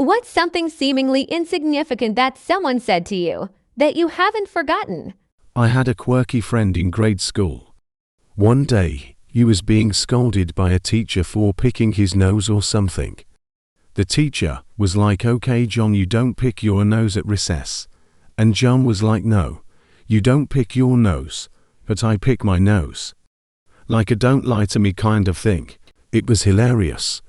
What's something seemingly insignificant that someone said to you that you haven't forgotten? I had a quirky friend in grade school. One day, he was being scolded by a teacher for picking his nose or something. The teacher was like, "Okay, John, you don't pick your nose at recess." And John was like, "No, you don't pick your nose, but I pick my nose." Like a "don't lie to me" kind of thing. It was hilarious.